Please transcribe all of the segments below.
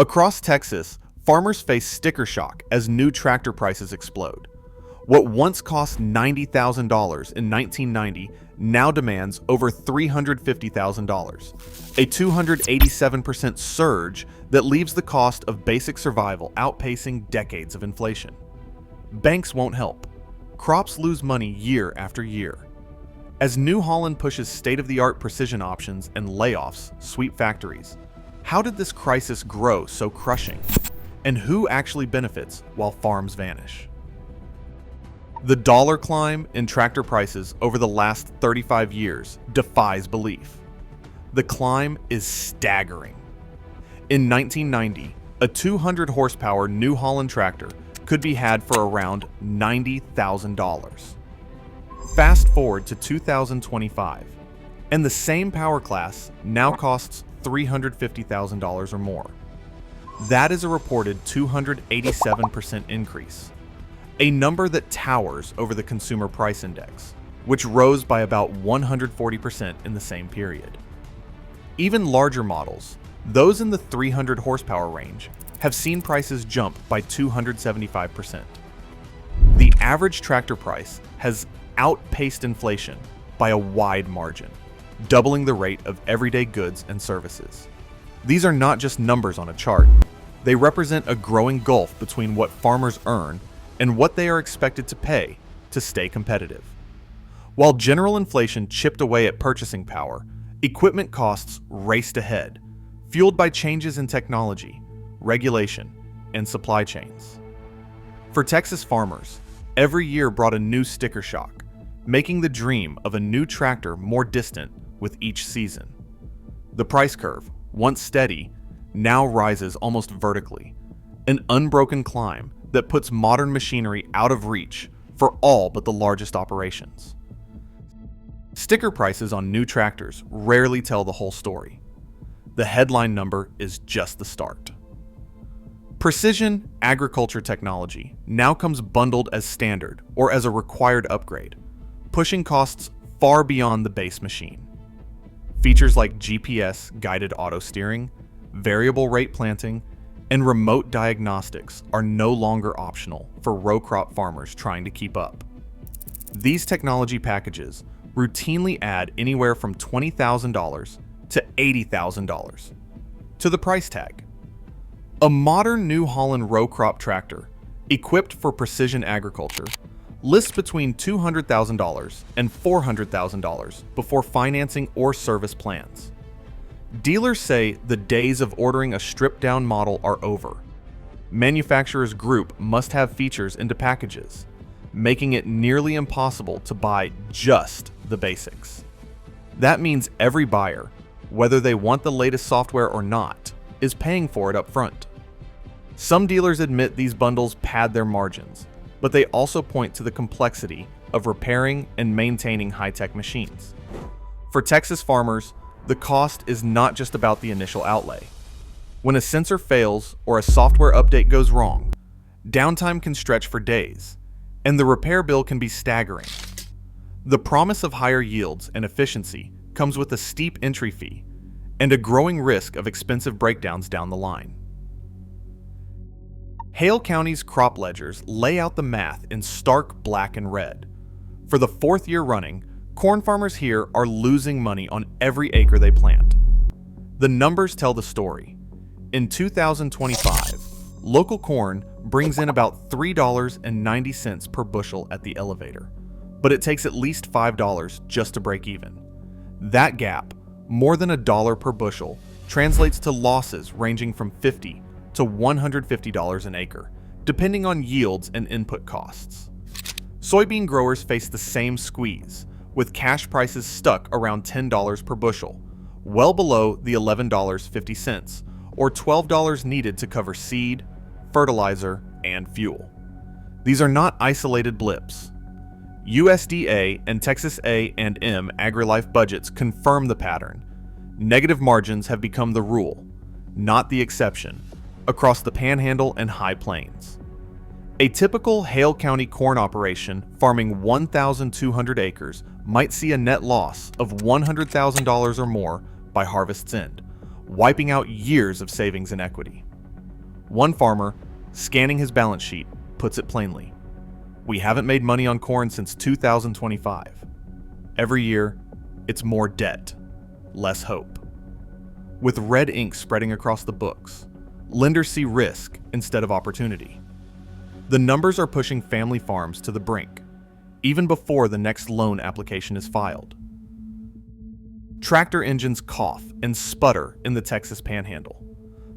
Across Texas, farmers face sticker shock as new tractor prices explode. What once cost $90,000 in 1990 now demands over $350,000, a 287% surge that leaves the cost of basic survival outpacing decades of inflation. Banks won't help. Crops lose money year after year. As New Holland pushes state-of-the-art precision options and layoffs sweep factories, how did this crisis grow so crushing? And who actually benefits while farms vanish? The dollar climb in tractor prices over the last 35 years defies belief. The climb is staggering. In 1990, a 200 horsepower New Holland tractor could be had for around $90,000. Fast forward to 2025, and the same power class now costs $350,000 or more. That is a reported 287% increase, a number that towers over the Consumer Price Index, which rose by about 140% in the same period. Even larger models, those in the 300 horsepower range, have seen prices jump by 275%. The average tractor price has outpaced inflation by a wide margin, doubling the rate of everyday goods and services. These are not just numbers on a chart. They represent a growing gulf between what farmers earn and what they are expected to pay to stay competitive. While general inflation chipped away at purchasing power, equipment costs raced ahead, fueled by changes in technology, regulation, and supply chains. For Texas farmers, every year brought a new sticker shock, making the dream of a new tractor more distant with each season. The price curve, once steady, now rises almost vertically, an unbroken climb that puts modern machinery out of reach for all but the largest operations. Sticker prices on new tractors rarely tell the whole story. The headline number is just the start. Precision agriculture technology now comes bundled as standard or as a required upgrade, pushing costs far beyond the base machine. Features like GPS-guided auto steering, variable rate planting, and remote diagnostics are no longer optional for row crop farmers trying to keep up. These technology packages routinely add anywhere from $20,000 to $80,000 to the price tag. A modern New Holland row crop tractor, equipped for precision agriculture, lists between $200,000 and $400,000 before financing or service plans. Dealers say the days of ordering a stripped-down model are over. Manufacturers group must have features into packages, making it nearly impossible to buy just the basics. That means every buyer, whether they want the latest software or not, is paying for it up front. Some dealers admit these bundles pad their margins, but they also point to the complexity of repairing and maintaining high-tech machines. For Texas farmers, the cost is not just about the initial outlay. When a sensor fails or a software update goes wrong, downtime can stretch for days, and the repair bill can be staggering. The promise of higher yields and efficiency comes with a steep entry fee and a growing risk of expensive breakdowns down the line. Hale County's crop ledgers lay out the math in stark black and red. For the fourth year running, corn farmers here are losing money on every acre they plant. The numbers tell the story. In 2025, local corn brings in about $3.90 per bushel at the elevator, but it takes at least $5 just to break even. That gap, more than $1 per bushel, translates to losses ranging from $50 to $150 an acre, depending on yields and input costs. Soybean growers face the same squeeze, with cash prices stuck around $10 per bushel, well below the $11.50 or $12 needed to cover seed, fertilizer, and fuel. These are not isolated blips. USDA and Texas A&M AgriLife budgets confirm the pattern. Negative margins have become the rule, not the exception, across the Panhandle and High Plains. A typical Hale County corn operation farming 1,200 acres might see a net loss of $100,000 or more by harvest's end, wiping out years of savings and equity. One farmer, scanning his balance sheet, puts it plainly. We haven't made money on corn since 2025. Every year, it's more debt, less hope. With red ink spreading across the books, lenders see risk instead of opportunity. The numbers are pushing family farms to the brink, even before the next loan application is filed. Tractor engines cough and sputter in the Texas Panhandle.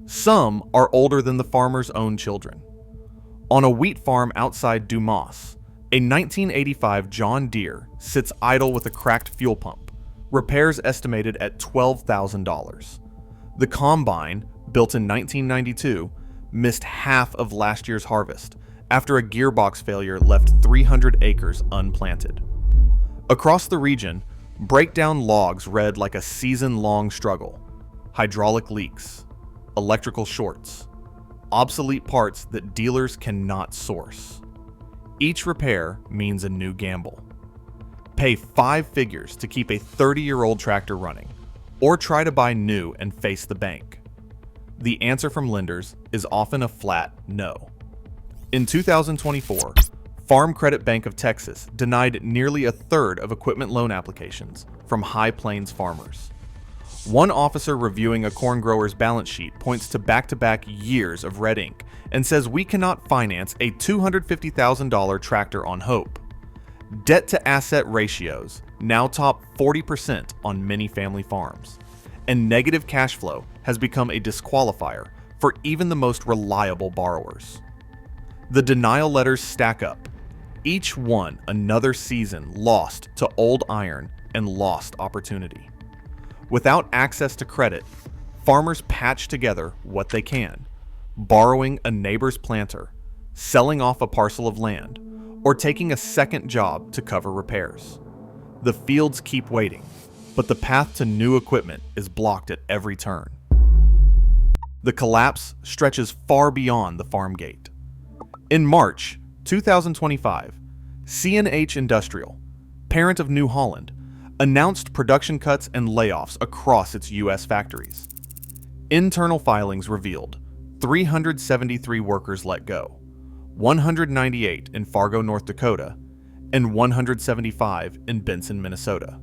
Some are older than the farmer's own children. On a wheat farm outside Dumas, a 1985 John Deere sits idle with a cracked fuel pump, repairs estimated at $12,000. The combine, built in 1992, missed half of last year's harvest after a gearbox failure left 300 acres unplanted. Across the region, breakdown logs read like a season-long struggle. Hydraulic leaks, electrical shorts, obsolete parts that dealers cannot source. Each repair means a new gamble. Pay 5 figures to keep a 30-year-old tractor running, or try to buy new and face the bank. The answer from lenders is often a flat no. In 2024, Farm Credit Bank of Texas denied nearly a third of equipment loan applications from High Plains farmers. One officer reviewing a corn grower's balance sheet points to back-to-back years of red ink and says we cannot finance a $250,000 tractor on hope. Debt-to-asset ratios now top 40% on many family farms, and negative cash flow has become a disqualifier for even the most reliable borrowers. The denial letters stack up, each one another season lost to old iron and lost opportunity. Without access to credit, farmers patch together what they can, borrowing a neighbor's planter, selling off a parcel of land, or taking a second job to cover repairs. The fields keep waiting, but the path to new equipment is blocked at every turn. The collapse stretches far beyond the farm gate. In March 2025, CNH Industrial, parent of New Holland, announced production cuts and layoffs across its U.S. factories. Internal filings revealed 373 workers let go, 198 in Fargo, North Dakota, and 175 in Benson, Minnesota.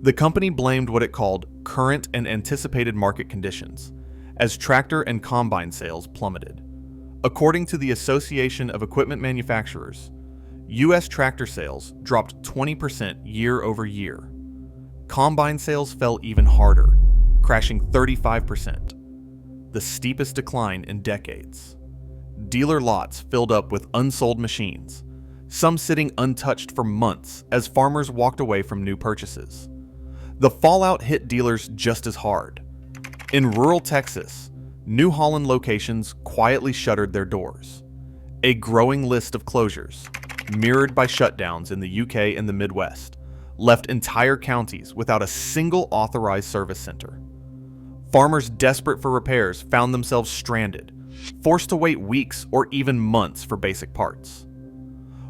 The company blamed what it called current and anticipated market conditions, as tractor and combine sales plummeted. According to the Association of Equipment Manufacturers, U.S. tractor sales dropped 20% year over year. Combine sales fell even harder, crashing 35%, the steepest decline in decades. Dealer lots filled up with unsold machines, some sitting untouched for months as farmers walked away from new purchases. The fallout hit dealers just as hard. In rural Texas, New Holland locations quietly shuttered their doors. A growing list of closures, mirrored by shutdowns in the UK and the Midwest, left entire counties without a single authorized service center. Farmers desperate for repairs found themselves stranded, forced to wait weeks or even months for basic parts.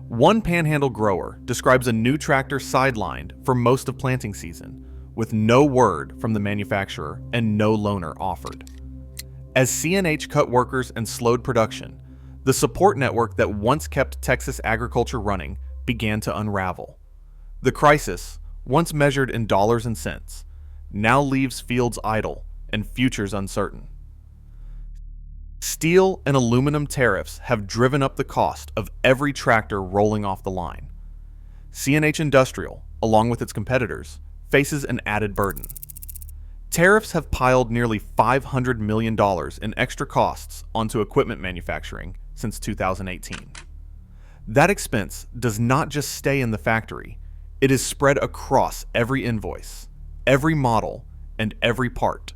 One Panhandle grower describes a new tractor sidelined for most of planting season, with no word from the manufacturer and no loaner offered. As CNH cut workers and slowed production, the support network that once kept Texas agriculture running began to unravel. The crisis, once measured in dollars and cents, now leaves fields idle and futures uncertain. Steel and aluminum tariffs have driven up the cost of every tractor rolling off the line. CNH Industrial, along with its competitors, faces an added burden. Tariffs have piled nearly $500 million in extra costs onto equipment manufacturing since 2018. That expense does not just stay in the factory, it is spread across every invoice, every model, and every part,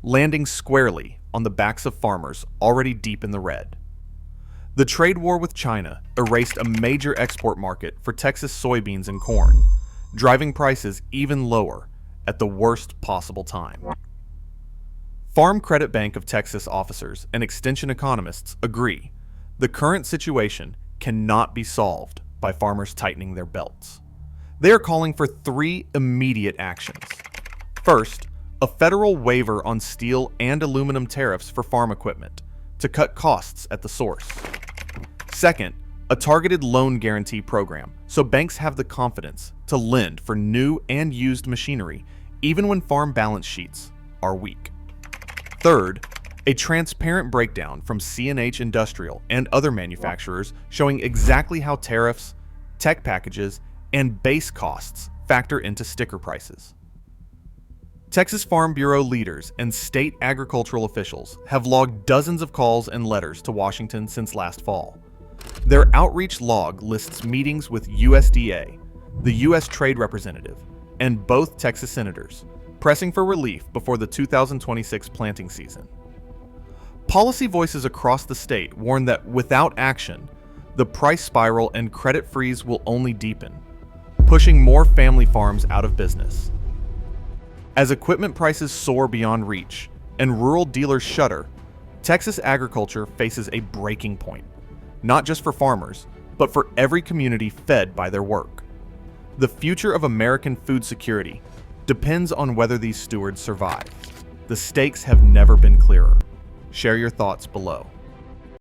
landing squarely on the backs of farmers already deep in the red. The trade war with China erased a major export market for Texas soybeans and corn, driving prices even lower at the worst possible time. Farm Credit Bank of Texas officers and extension economists agree the current situation cannot be solved by farmers tightening their belts. They are calling for 3 immediate actions. First, a federal waiver on steel and aluminum tariffs for farm equipment, to cut costs at the source. Second, a targeted loan guarantee program, so banks have the confidence to lend for new and used machinery, even when farm balance sheets are weak. Third, a transparent breakdown from CNH Industrial and other manufacturers showing exactly how tariffs, tech packages, and base costs factor into sticker prices. Texas Farm Bureau leaders and state agricultural officials have logged dozens of calls and letters to Washington since last fall. Their outreach log lists meetings with USDA, the U.S. Trade Representative, and both Texas senators, pressing for relief before the 2026 planting season. Policy voices across the state warn that without action, the price spiral and credit freeze will only deepen, pushing more family farms out of business. As equipment prices soar beyond reach and rural dealers shudder, Texas agriculture faces a breaking point, not just for farmers, but for every community fed by their work. The future of American food security depends on whether these stewards survive. The stakes have never been clearer. Share your thoughts below.